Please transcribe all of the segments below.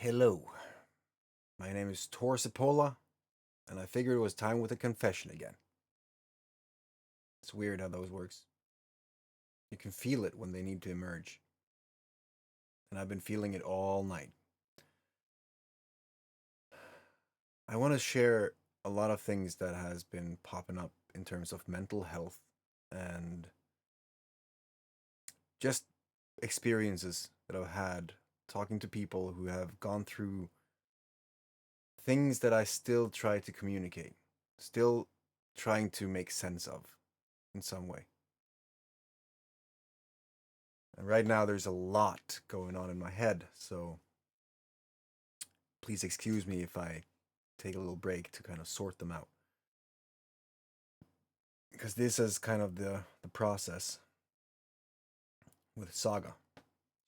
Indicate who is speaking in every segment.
Speaker 1: Hello, my name is Tor Cipolla, and I figured it was time with a confession again. It's weird how those works. You can feel it when they need to emerge, and I've been feeling it all night. I want to share a lot of things that has been popping up in terms of mental health and just experiences that I've had talking to people who have gone through things that I still try to communicate, still trying to make sense of in some way. And right now, there's a lot going on in my head, so please excuse me if I take a little break to kind of sort them out. Because this is kind of the process with Saga,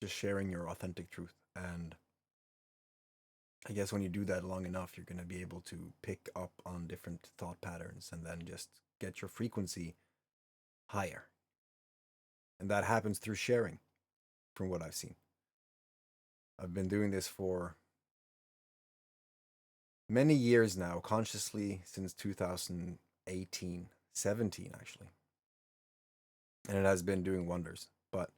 Speaker 1: just sharing your authentic truth. And I guess when you do that long enough, you're going to be able to pick up on different thought patterns and then just get your frequency higher. And that happens through sharing, from what I've seen. I've been doing this for many years now, consciously since 2018, 17 actually. And it has been doing wonders. But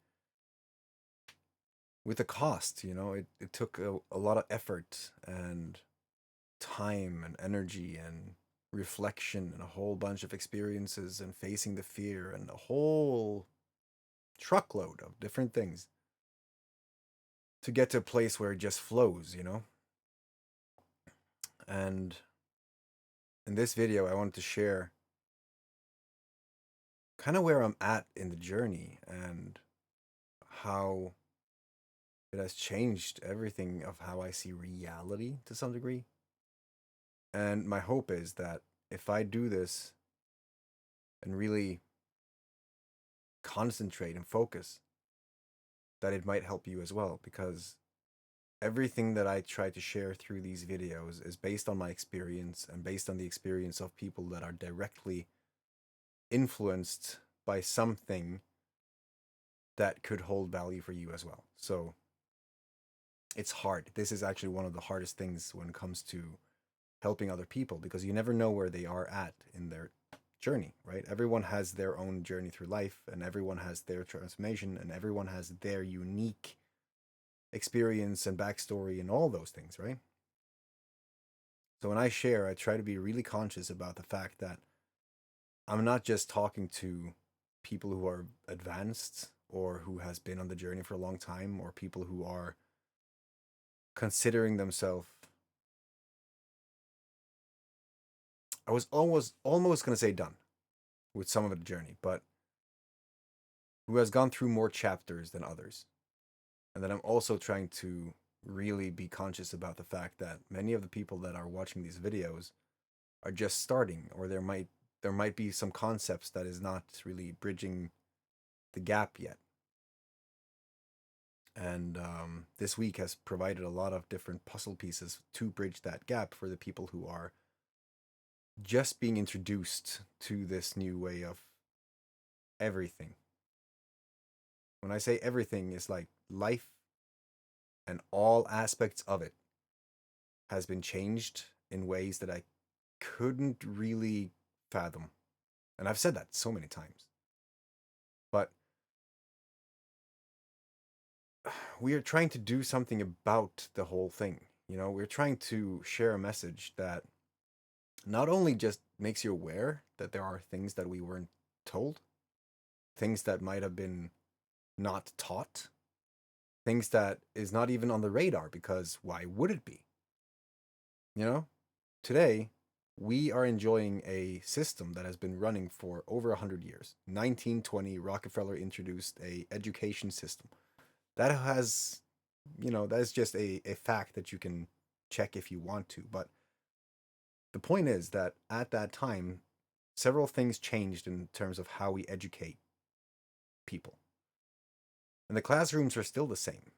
Speaker 1: with the cost, it took a lot of effort and time and energy and reflection and a whole bunch of experiences and facing the fear and a whole truckload of different things to get to a place where it just flows. And in this video, I wanted to share kind of where I'm at in the journey and how it has changed everything of how I see reality to some degree. And my hope is that if I do this and really concentrate and focus, that it might help you as well, because everything that I try to share through these videos is based on my experience and based on the experience of people that are directly influenced by something that could hold value for you as well. So it's hard. This is actually one of the hardest things when it comes to helping other people, because you never know where they are at in their journey, right? Everyone has their own journey through life, and everyone has their transformation, and everyone has their unique experience and backstory and all those things, right? So when I share, I try to be really conscious about the fact that I'm not just talking to people who are advanced or who has been on the journey for a long time, or people who are considering themselves. I was almost going to say done with some of the journey, but who has gone through more chapters than others. And then I'm also trying to really be conscious about the fact that many of the people that are watching these videos are just starting, or there might be some concepts that is not really bridging the gap yet. And this week has provided a lot of different puzzle pieces to bridge that gap for the people who are just being introduced to this new way of everything. When I say everything, it's like life and all aspects of it has been changed in ways that I couldn't really fathom. And I've said that so many times. But we are trying to do something about the whole thing. We're trying to share a message that not only just makes you aware that there are things that we weren't told, things that might have been not taught, things that is not even on the radar, because why would it be? Today we are enjoying a system that has been running for over 100 years. 1920, Rockefeller introduced a education system that has, that is just a fact that you can check if you want to. But the point is that at that time, several things changed in terms of how we educate people. And the classrooms are still the same.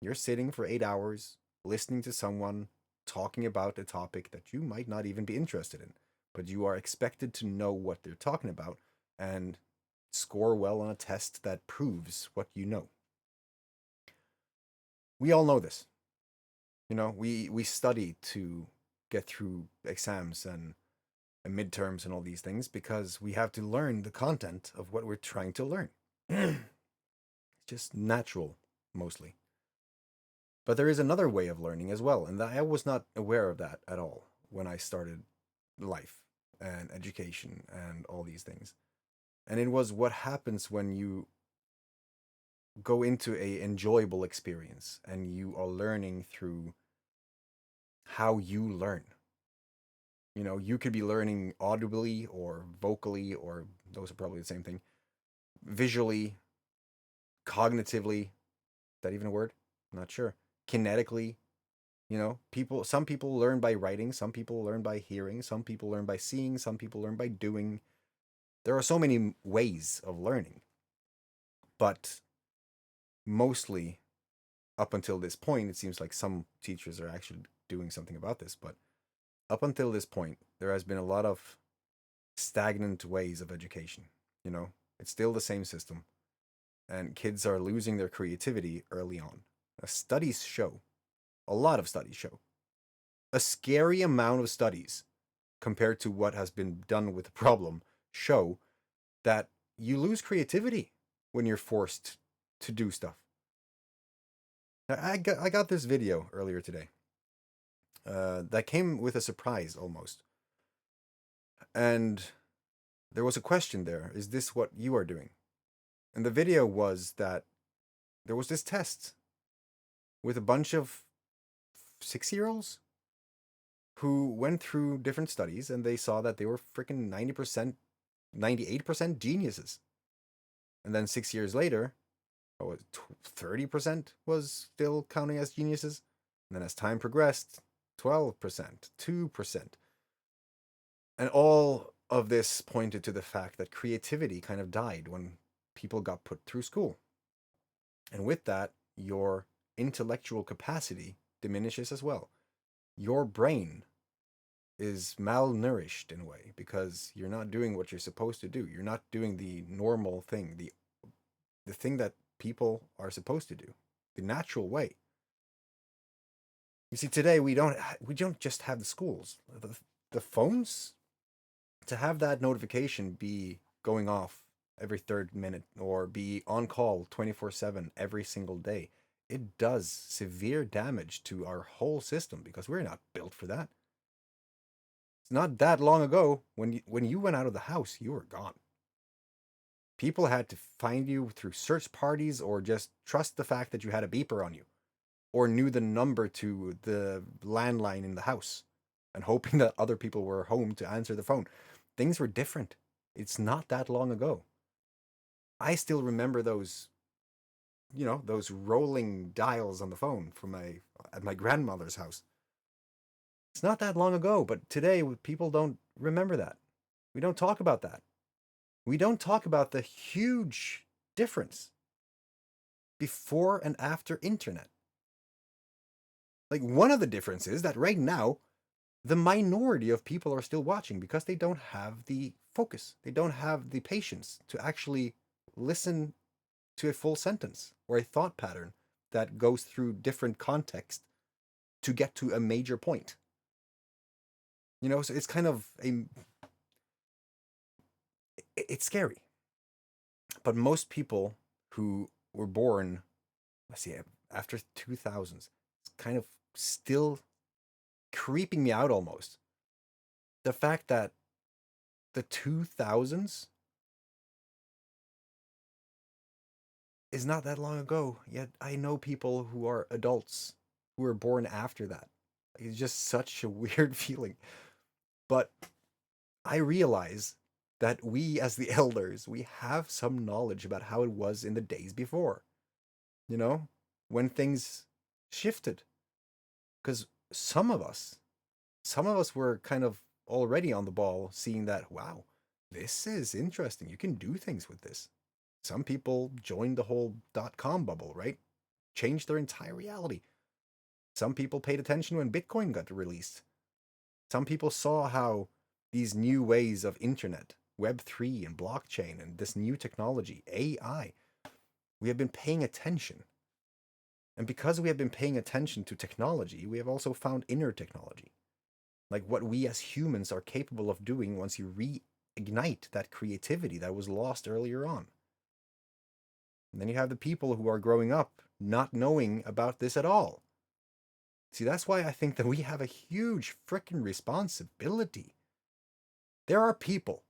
Speaker 1: You're sitting for 8 hours listening to someone talking about a topic that you might not even be interested in, but you are expected to know what they're talking about and score well on a test that proves what you know. We all know this. You know, we study to get through exams and midterms and all these things because we have to learn the content of what we're trying to learn. It's just natural, mostly. But there is another way of learning as well, and I was not aware of that at all when I started life and education and all these things. And it was what happens when you go into a enjoyable experience and you are learning through how you learn. You know, you could be learning audibly or vocally, or those are probably the same thing, visually, cognitively. Is that even a word? I'm not sure. Kinetically, you know, some people learn by writing, some people learn by hearing, some people learn by seeing, some people learn by doing. There are so many ways of learning, but mostly up until this point, it seems like some teachers are actually doing something about this, but up until this point, there has been a lot of stagnant ways of education. You know, it's still the same system, and kids are losing their creativity early on. Studies show, a lot of studies show, a scary amount of studies compared to what has been done with the problem show that you lose creativity when you're forced to do stuff. I got this video earlier today that came with a surprise almost. And there was a question there. Is this what you are doing? And the video was that there was this test with a bunch of 6-year-olds who went through different studies and they saw that they were freaking 90%, 98% geniuses. And then 6 years later, 30% was still counting as geniuses. And then as time progressed, 12%, 2%. And all of this pointed to the fact that creativity kind of died when people got put through school. And with that, your intellectual capacity diminishes as well. Your brain is malnourished in a way because you're not doing what you're supposed to do. You're not doing the normal thing, the thing that people are supposed to do, the natural way. You see, today we don't just have the schools, the phones. To have that notification be going off every third minute or be on call 24/7 every single day, it does severe damage to our whole system because we're not built for that. It's not that long ago when you went out of the house, you were gone. People had to find you through search parties or just trust the fact that you had a beeper on you or knew the number to the landline in the house and hoping that other people were home to answer the phone. Things were different. It's not that long ago. I still remember those, those rolling dials on the phone from at my grandmother's house. It's not that long ago, but today people don't remember that. We don't talk about that. We don't talk about the huge difference before and after internet. Like one of the differences is that right now the minority of people are still watching because they don't have the focus. They don't have the patience to actually listen to a full sentence or a thought pattern that goes through different context to get to a major point. So it's kind of it's scary. But most people who were born, let's see, after 2000s, it's kind of still creeping me out almost. The fact that the 2000s is not that long ago, yet I know people who are adults who were born after that. It's just such a weird feeling. But I realize that we, as the elders, we have some knowledge about how it was in the days before, when things shifted. Because some of us were kind of already on the ball, seeing that, wow, this is interesting. You can do things with this. Some people joined the whole .com bubble, right? Changed their entire reality. Some people paid attention when Bitcoin got released. Some people saw how these new ways of internet, Web3 and blockchain and this new technology, AI, we have been paying attention. And because we have been paying attention to technology, we have also found inner technology. Like what we as humans are capable of doing once you reignite that creativity that was lost earlier on. And then you have the people who are growing up not knowing about this at all. See, that's why I think that we have a huge freaking responsibility. There are people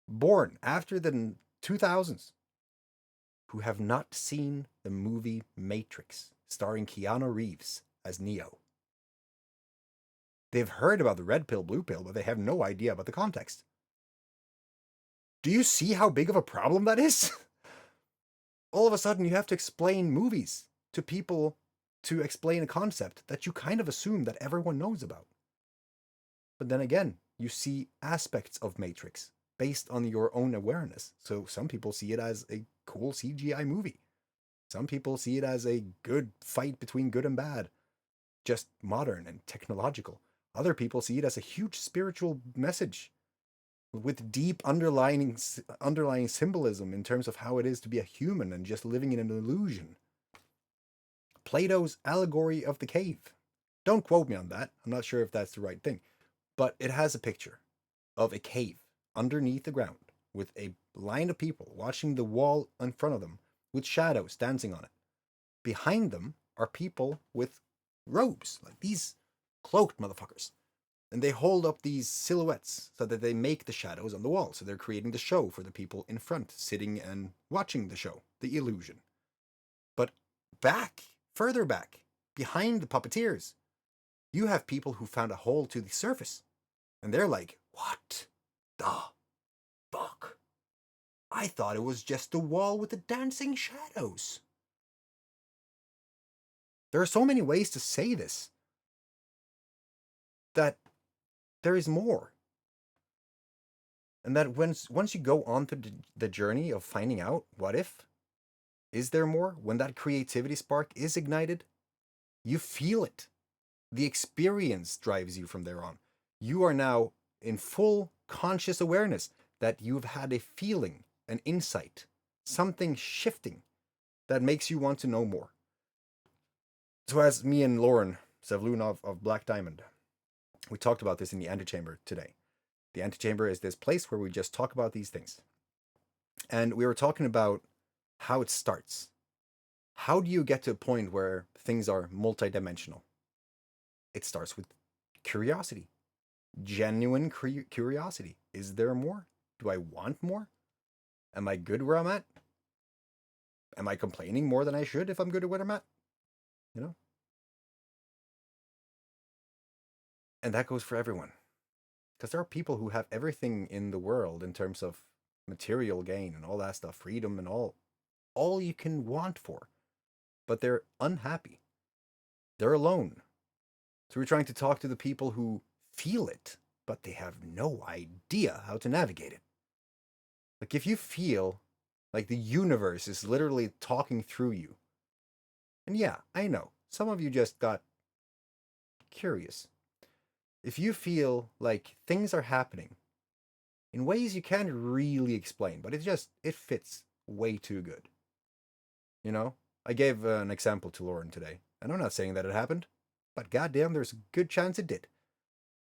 Speaker 1: born after the 2000s who have not seen the movie Matrix, starring Keanu Reeves as Neo. They've heard about the red pill, blue pill, but they have no idea about the context. Do you see how big of a problem that is? All of a sudden, you have to explain movies to people to explain a concept that you kind of assume that everyone knows about. But then again, you see aspects of Matrix based on your own awareness. So some people see it as a cool CGI movie. Some people see it as a good fight between good and bad, just modern and technological. Other people see it as a huge spiritual message with deep underlying symbolism in terms of how it is to be a human and just living in an illusion. Plato's allegory of the cave. Don't quote me on that. I'm not sure if that's the right thing. But it has a picture of a cave underneath the ground with a line of people watching the wall in front of them with shadows dancing on it. Behind them are people with robes, like these cloaked motherfuckers. And they hold up these silhouettes so that they make the shadows on the wall. So they're creating the show for the people in front, sitting and watching the show, the illusion. But further back, behind the puppeteers, you have people who found a hole to the surface. And they're like, what the fuck? I thought it was just the wall with the dancing shadows. There are so many ways to say this that there is more. And that once you go on to the journey of finding out, what if? Is there more? When that creativity spark is ignited, you feel it. The experience drives you from there on. You are now in full conscious awareness that you've had a feeling, an insight, something shifting that makes you want to know more. So as me and Lauren Zavlunov of Black Diamond, we talked about this in the Antechamber today. The Antechamber is this place where we just talk about these things. And we were talking about how it starts. How do you get to a point where things are multidimensional? It starts with curiosity. Genuine curiosity. Is there more? Do I want more? Am I good where I'm at? Am I complaining more than I should if I'm good at where I'm at? You know? And that goes for everyone. Because there are people who have everything in the world in terms of material gain and all that stuff, freedom and all you can want for. But they're unhappy. They're alone. So we're trying to talk to the people who feel it, but they have no idea how to navigate it. Like if you feel like the universe is literally talking through you. And yeah, I know, some of you just got curious. If you feel like things are happening in ways you can't really explain, but it fits way too good. You know? I gave an example to Lauren today, and I'm not saying that it happened, but goddamn, there's a good chance it did.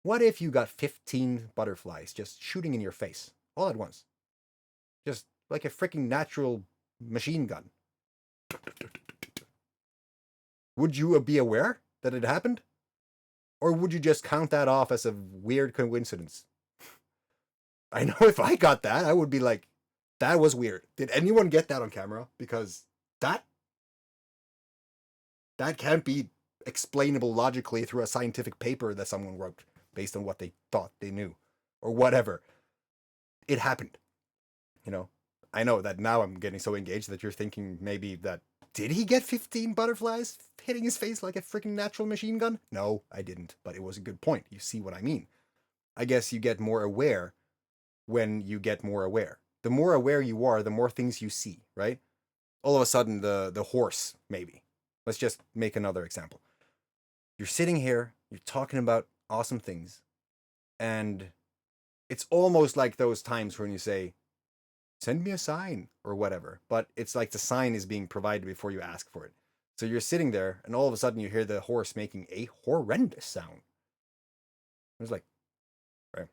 Speaker 1: What if you got 15 butterflies just shooting in your face all at once? Just like a freaking natural machine gun. Would you be aware that it happened? Or would you just count that off as a weird coincidence? I know if I got that, I would be like, that was weird. Did anyone get that on camera? Because that can't be explainable logically through a scientific paper that someone wrote based on what they thought they knew or whatever. It happened. You know, I know that now I'm getting so engaged that you're thinking maybe that, did he get 15 butterflies hitting his face like a freaking natural machine gun? No, I didn't, but it was a good point. You see what I mean? I guess you get more aware when you get more aware. The more aware you are, the more things you see, right? All of a sudden, the horse, maybe. Let's just make another example. You're sitting here, you're talking about awesome things, and it's almost like those times when you say, send me a sign or whatever, but it's like the sign is being provided before you ask for it. So you're sitting there, and all of a sudden you hear the horse making a horrendous sound. It's like, right.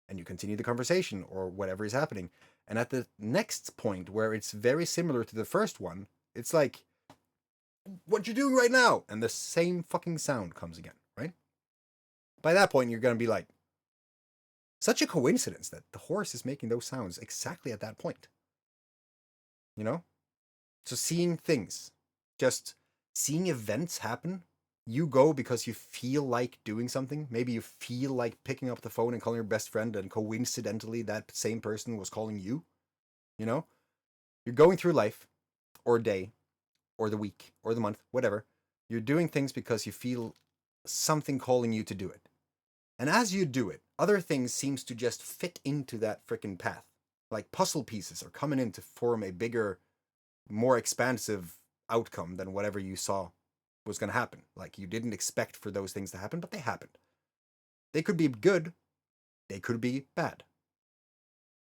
Speaker 1: And you continue the conversation or whatever is happening. And at the next point, where it's very similar to the first one, it's like, what you doing right now? And the same fucking sound comes again, right? By that point, you're going to be like, such a coincidence that the horse is making those sounds exactly at that point. You know? So seeing things, just seeing events happen, you go because you feel like doing something. Maybe you feel like picking up the phone and calling your best friend, and coincidentally that same person was calling you. You know? You're going through life, or day, or the week, or the month, whatever. You're doing things because you feel something calling you to do it. And as you do it, other things seems to just fit into that freaking path. Like puzzle pieces are coming in to form a bigger, more expansive outcome than whatever you saw was going to happen. Like you didn't expect for those things to happen, but they happened. They could be good, they could be bad.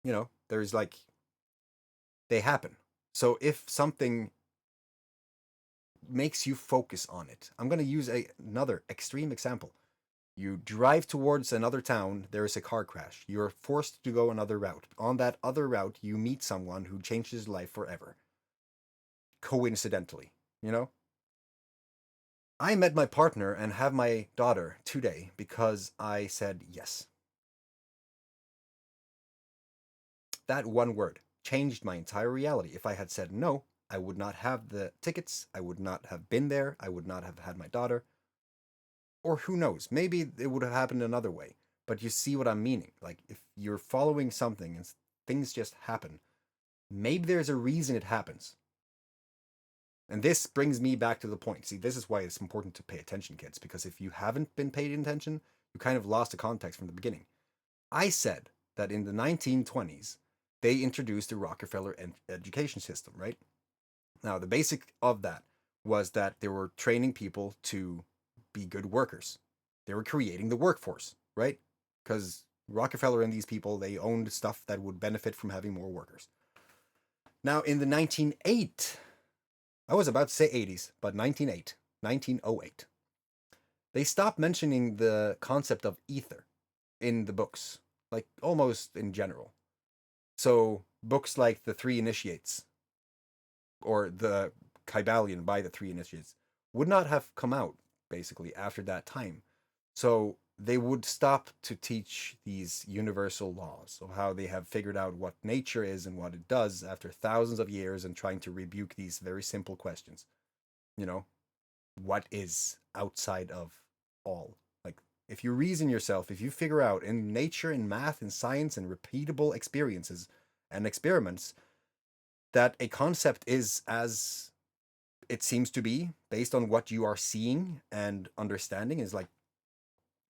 Speaker 1: You know, there's like, they happen. So if something makes you focus on it, I'm going to use another extreme example. You drive towards another town, there is a car crash. You're forced to go another route. On that other route, you meet someone who changes life forever. Coincidentally, you know? I met my partner and have my daughter today because I said yes. That one word changed my entire reality. If I had said no, I would not have the tickets, I would not have been there, I would not have had my daughter. Or who knows, maybe it would have happened another way. But you see what I'm meaning. Like, if you're following something and things just happen, maybe there's a reason it happens. And this brings me back to the point. See, this is why it's important to pay attention, kids, because if you haven't been paying attention, you kind of lost the context from the beginning. I said that in the 1920s, they introduced the Rockefeller education system, right? Now, the basic of that was that they were training people to be good workers. They were creating the workforce, right? Because Rockefeller and these people, they owned stuff that would benefit from having more workers. Now, in the 1908, I was about to say 80s, but 1908, they stopped mentioning the concept of ether in the books, like almost in general. So books like The Three Initiates or the Kybalion by the Three Initiates would not have come out basically after that time. So they would stop to teach these universal laws of how they have figured out what nature is and what it does after thousands of years and trying to rebuke these very simple questions. You know, what is outside of all? Like, if you reason yourself, if you figure out in nature, in math, in science, and repeatable experiences and experiments that a concept is as it seems to be based on what you are seeing and understanding, is like,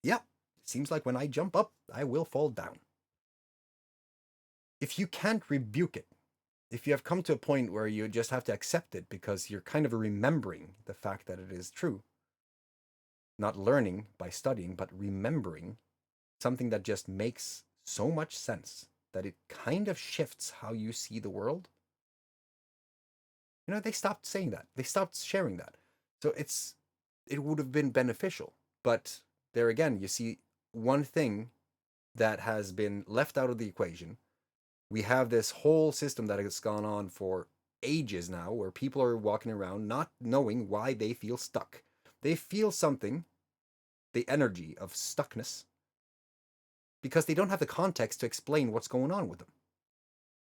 Speaker 1: yeah, it seems like when I jump up, I will fall down. If you can't rebuke it, if you have come to a point where you just have to accept it because you're kind of remembering the fact that it is true, not learning by studying, but remembering something that just makes so much sense that it kind of shifts how you see the world. You know, they stopped saying that. They stopped sharing that. So it would have been beneficial. But there again, you see one thing that has been left out of the equation. We have this whole system that has gone on for ages now where people are walking around not knowing why they feel stuck. They feel something, the energy of stuckness, because they don't have the context to explain what's going on with them.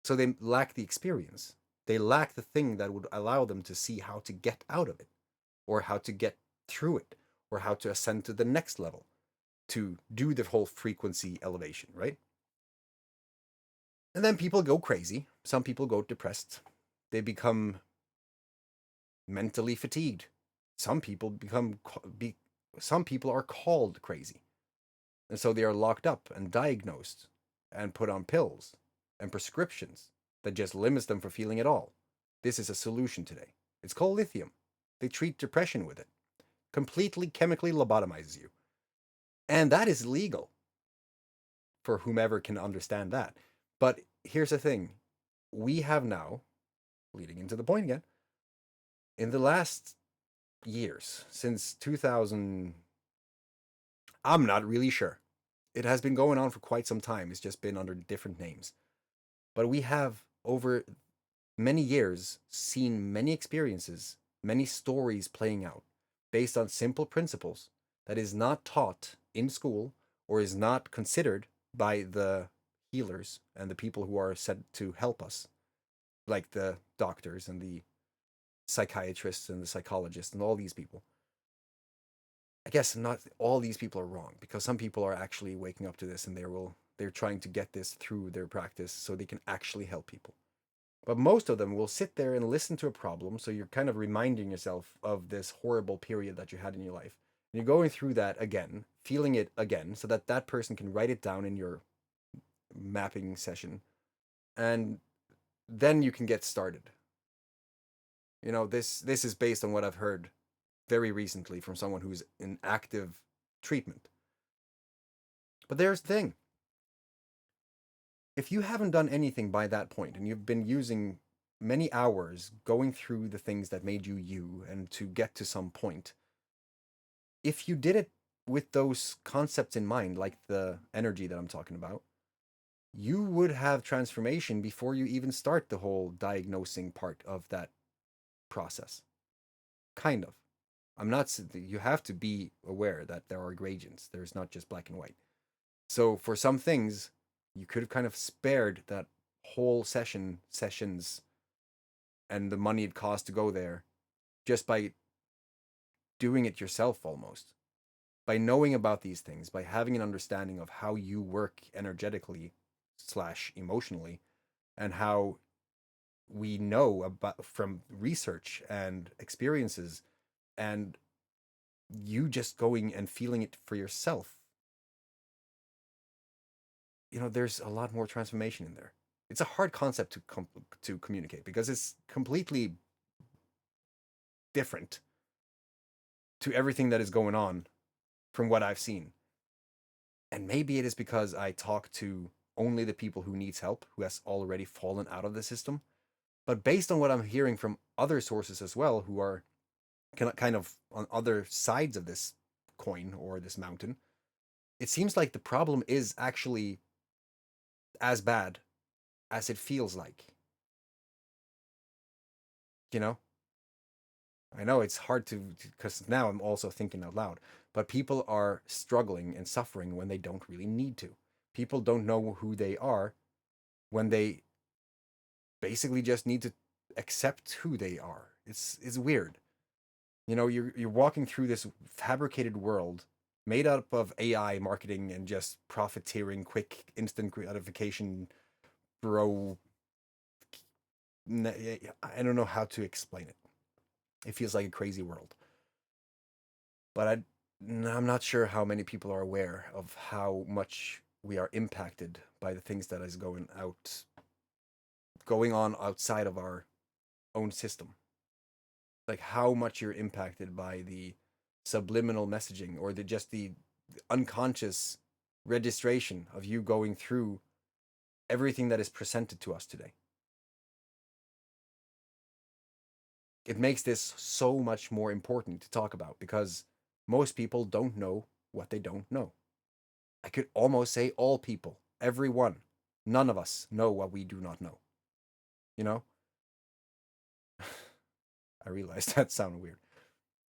Speaker 1: So they lack the experience. They lack the thing that would allow them to see how to get out of it, or how to get through it, or how to ascend to the next level, to do the whole frequency elevation, right? And then people go crazy. Some people go depressed. They become mentally fatigued. Some people some people are called crazy. And so they are locked up and diagnosed and put on pills and prescriptions that just limits them from feeling at all. This is a solution today. It's called lithium. They treat depression with it. Completely chemically lobotomizes you. And that is legal for whomever can understand that. But here's the thing. We have now, leading into the point again, in the last years, since 2000. I'm not really sure. It has been going on for quite some time. It's just been under different names. But we have, over many years, seen many experiences, many stories playing out based on simple principles that is not taught in school or is not considered by the healers and the people who are set to help us, like the doctors and the psychiatrists and the psychologists and all these people. I guess not all these people are wrong, because some people are actually waking up to this and they're trying to get this through their practice so they can actually help people. But most of them will sit there and listen to a problem, so you're kind of reminding yourself of this horrible period that you had in your life. And you're going through that again, feeling it again, so that that person can write it down in your mapping session, and then you can get started. This is based on what I've heard very recently from someone who's in active treatment. But there's the thing. If you haven't done anything by that point and you've been using many hours going through the things that made you you and to get to some point, if you did it with those concepts in mind, like the energy that I'm talking about, you would have transformation before you even start the whole diagnosing part of that process. Kind of. I'm not, you have to be aware that there are gradients. There's not just black and white. So for some things, you could have kind of spared that whole sessions and the money it cost to go there just by doing it yourself, almost by knowing about these things, by having an understanding of how you work energetically slash emotionally, and how we know about from research and experiences, and you just going and feeling it for yourself. There's a lot more transformation in there. It's a hard concept to communicate because it's completely different to everything that is going on from what I've seen. And maybe it is because I talk to only the people who needs help, who has already fallen out of the system. But based on what I'm hearing from other sources as well, who are kind of on other sides of this coin or this mountain, it seems like the problem is actually as bad as it feels like. You know, I know it's hard to, because now I'm also thinking out loud, but people are struggling and suffering when they don't really need to. People don't know who they are when they basically just need to accept who they are. It's weird. You're walking through this fabricated world made up of AI marketing and just profiteering, quick, instant gratification, bro. I don't know how to explain it. It feels like a crazy world. But I'm not sure how many people are aware of how much we are impacted by the things that is going on outside of our own system. Like how much you're impacted by the subliminal messaging or the unconscious registration of you going through everything that is presented to us today. It makes this so much more important to talk about because most people don't know what they don't know. I could almost say all people, everyone, none of us know what we do not know. You know? I realized that sounded weird.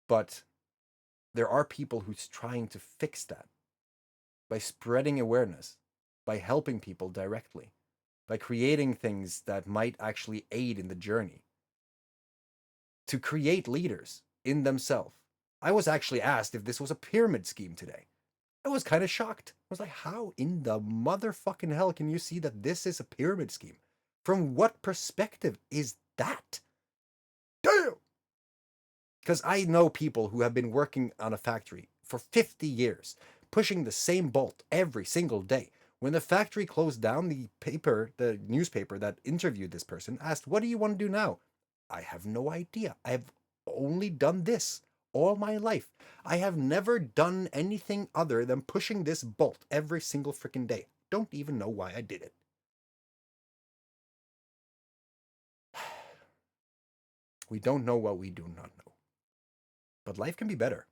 Speaker 1: But there are people who's trying to fix that by spreading awareness, by helping people directly, by creating things that might actually aid in the journey, to create leaders in themselves. I was actually asked if this was a pyramid scheme today. I was kind of shocked. I was like, how in the motherfucking hell can you see that this is a pyramid scheme? From what perspective is that? Damn! Because I know people who have been working on a factory for 50 years, pushing the same bolt every single day. When the factory closed down, the newspaper that interviewed this person asked, "What do you want to do now?" I have no idea. I've only done this all my life. I have never done anything other than pushing this bolt every single freaking day. Don't even know why I did it. We don't know what we do not know. But life can be better.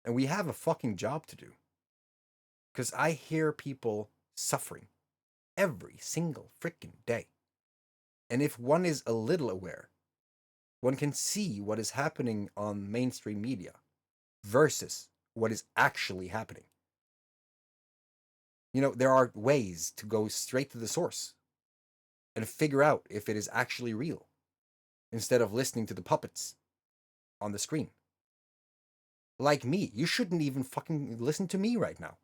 Speaker 1: And we have a fucking job to do. Because I hear people suffering every single freaking day. And if one is a little aware, one can see what is happening on mainstream media versus what is actually happening. You know, there are ways to go straight to the source and figure out if it is actually real instead of listening to the puppets on the screen. Like me, you shouldn't even fucking listen to me right now.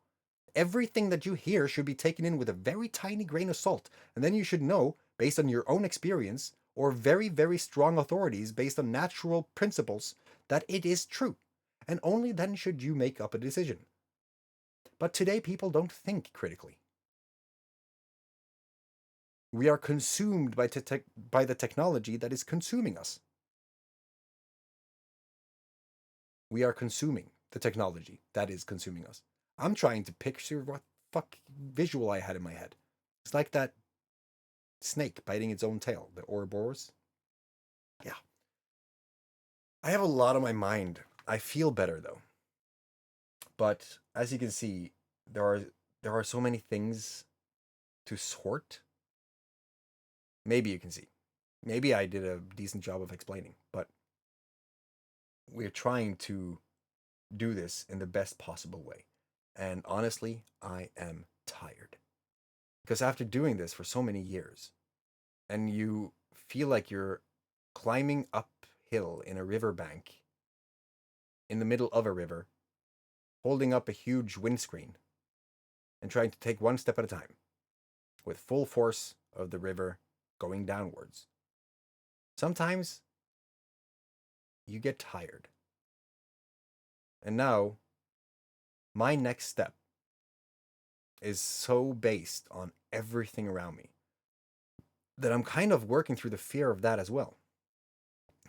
Speaker 1: Everything that you hear should be taken in with a very tiny grain of salt, and then you should know, based on your own experience or very, very strong authorities based on natural principles, that it is true. And only then should you make up a decision. But today, people don't think critically. We are consumed by the technology that is consuming us. We are consuming the technology that is consuming us. I'm trying to picture what fuck visual I had in my head. It's like that snake biting its own tail, the Ouroboros. Yeah. I have a lot on my mind. I feel better though. But as you can see, there are there are so many things to sort. Maybe you can see. Maybe I did a decent job of explaining, but we're trying to do this in the best possible way. And honestly, I am tired. Because after doing this for so many years, and you feel like you're climbing uphill in a riverbank in the middle of a river, holding up a huge windscreen and trying to take one step at a time with full force of the river going downwards. Sometimes you get tired. And now, my next step is so based on everything around me that I'm kind of working through the fear of that as well.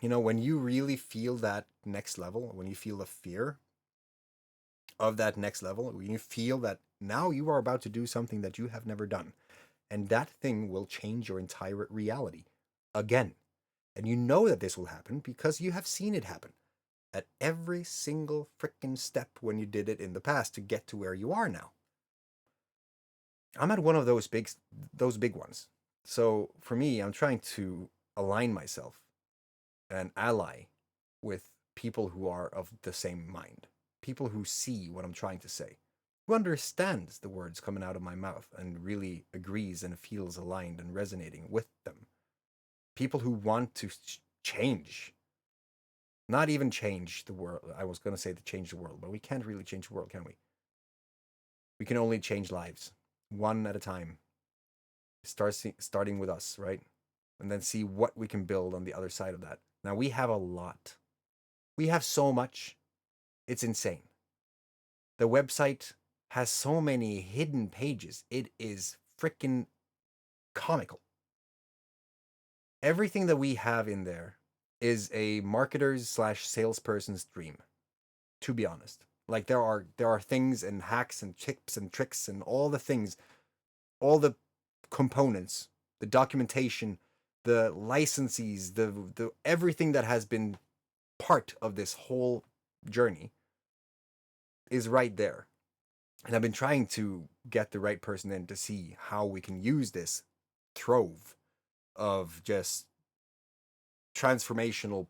Speaker 1: You know, when you really feel that next level, when you feel the fear of that next level, when you feel that now you are about to do something that you have never done, and that thing will change your entire reality again. And you know that this will happen because you have seen it happen at every single freaking step when you did it in the past to get to where you are now. I'm at one of those big ones. So for me, I'm trying to align myself and ally with people who are of the same mind, people who see what I'm trying to say, who understands the words coming out of my mouth and really agrees and feels aligned and resonating with them. People who want to change, not even change the world. I was going to say to change the world, but we can't really change the world, can we? We can only change lives, one at a time. Starting with us, right? And then see what we can build on the other side of that. Now we have a lot. We have so much. It's insane. The website has so many hidden pages. It is freaking comical. Everything that we have in there is a marketer's slash salesperson's dream, to be honest. Like there are things and hacks and tips and tricks and all the things, all the components, the documentation, the licenses, the everything that has been part of this whole journey is right there. And I've been trying to get the right person in to see how we can use this trove of just transformational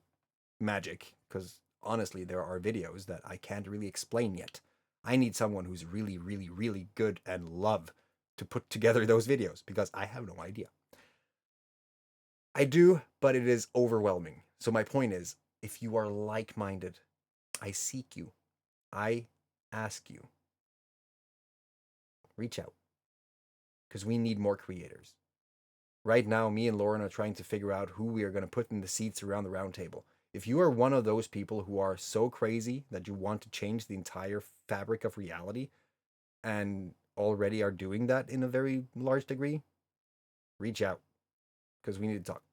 Speaker 1: magic. Because honestly, there are videos that I can't really explain yet. I need someone who's really, really, really good and love to put together those videos because I have no idea. I do, but it is overwhelming. So my point is, if you are like-minded, I seek you. I ask you, reach out because we need more creators. Right now, me and Lauren are trying to figure out who we are going to put in the seats around the round table. If you are one of those people who are so crazy that you want to change the entire fabric of reality and already are doing that in a very large degree, reach out because we need to talk.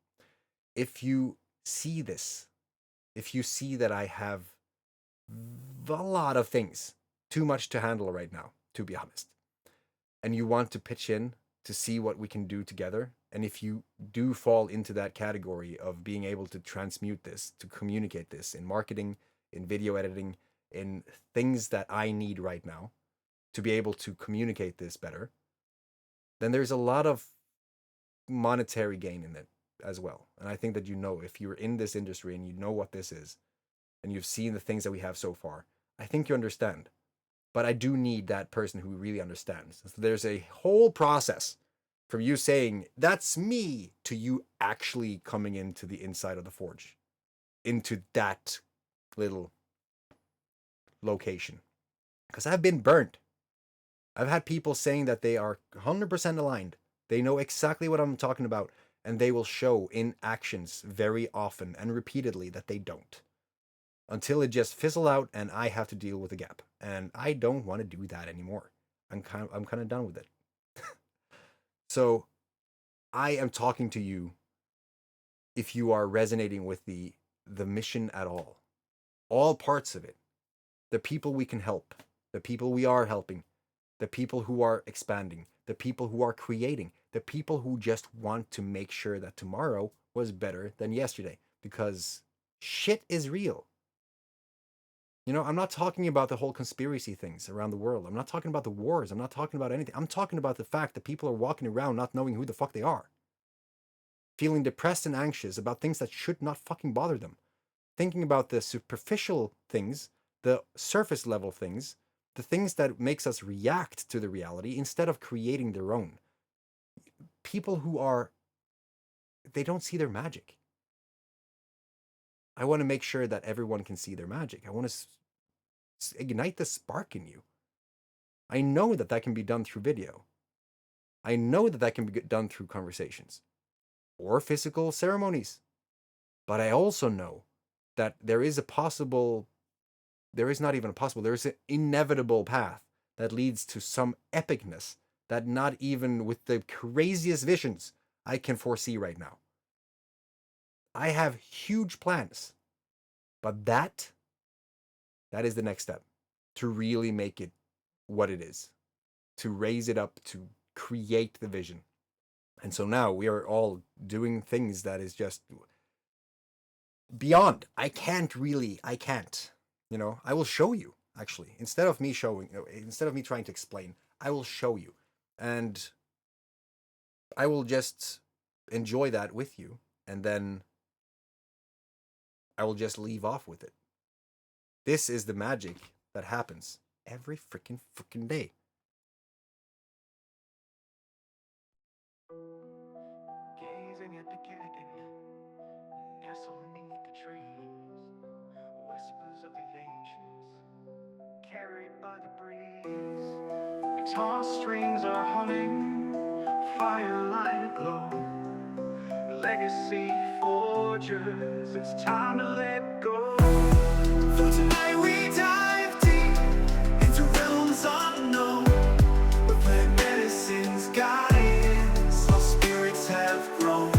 Speaker 1: If you see this, if you see that I have a lot of things, too much to handle right now, to be honest, and you want to pitch in to see what we can do together, And if you do fall into that category of being able to transmute this, to communicate this in marketing, in video editing, in things that I need right now to be able to communicate this better, then there's a lot of monetary gain in it as well. And I think that, you know, if you're in this industry and you know what this is, and you've seen the things that we have so far, I think you understand. But I do need that person who really understands. So there's a whole process from you saying, that's me, to you actually coming into the inside of the forge, into that little location. Because I've been burnt. I've had people saying that they are 100% aligned. They know exactly what I'm talking about, and they will show in actions very often and repeatedly that they don't. Until it just fizzle out and I have to deal with the gap. And I don't want to do that anymore. I'm kind of done with it. So I am talking to you if you are resonating with the mission at all parts of it, the people we can help, the people we are helping, the people who are expanding, the people who are creating, the people who just want to make sure that tomorrow was better than yesterday, because shit is real. You know, I'm not talking about the whole conspiracy things around the world. I'm not talking about the wars. I'm not talking about anything. I'm talking about the fact that people are walking around not knowing who the fuck they are. Feeling depressed and anxious about things that should not fucking bother them. Thinking about the superficial things, the surface level things, the things that makes us react to the reality instead of creating their own. People who they don't see their magic. I want to make sure that everyone can see their magic. I want to ignite the spark in you. I know that that can be done through video. I know that that can be done through conversations or physical ceremonies. But I also know that there is not even a possible, there is an inevitable path that leads to some epicness that not even with the craziest visions I can foresee right now. I have huge plans, but that is the next step to really make it what it is, to raise it up, to create the vision. And so now we are all doing things that is just beyond. I can't. You know, I will show you, actually. Instead of me trying to explain, I will show you. And I will just enjoy that with you. And then I will just leave off with it. This is the magic that happens every freaking day.
Speaker 2: Gazing at the garden, nestled beneath the trees, whispers of the ancients, carried by the breeze. Guitar strings are humming, firelight aglow. Legacy forgers, it's time to let go. For tonight we dive deep into realms unknown, where medicine's guidance, our spirits have grown.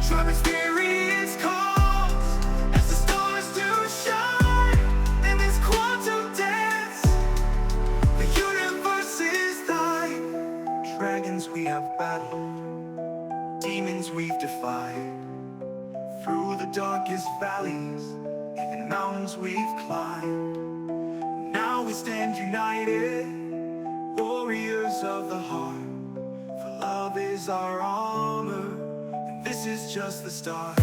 Speaker 2: Tribe experience calls as the stars do shine in this quantum dance. The universe is thine. Dragons we have battled, demons we've defied. Through the darkest valleys and mountains we've climbed. Now we stand united, warriors of the heart. For love is our armor, and this is just the start.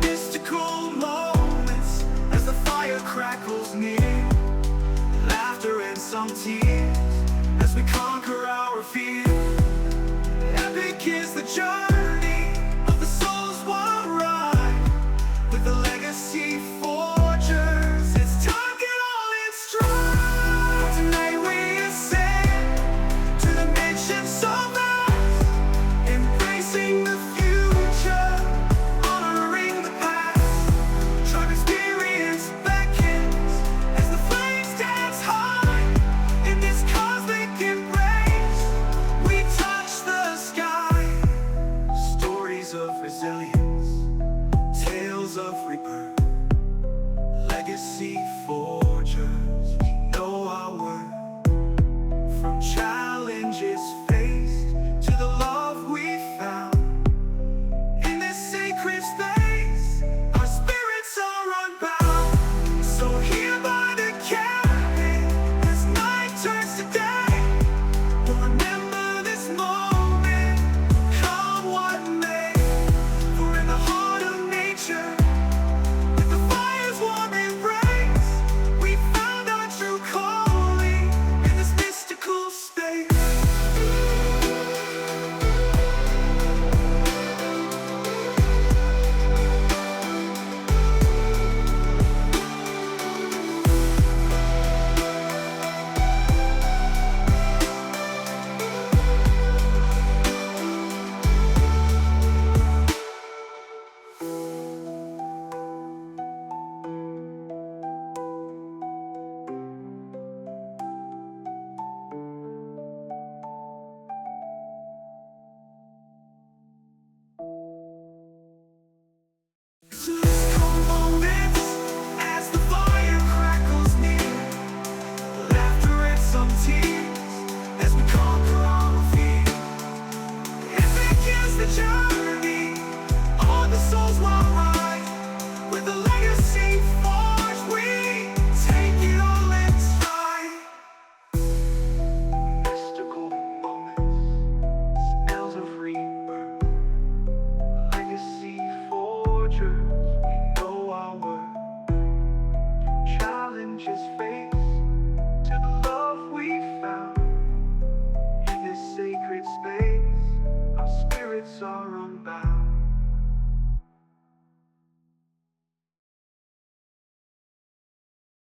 Speaker 2: Mystical moments as the fire crackles near. Laughter and some tears as we conquer our fear. Epic is the journey.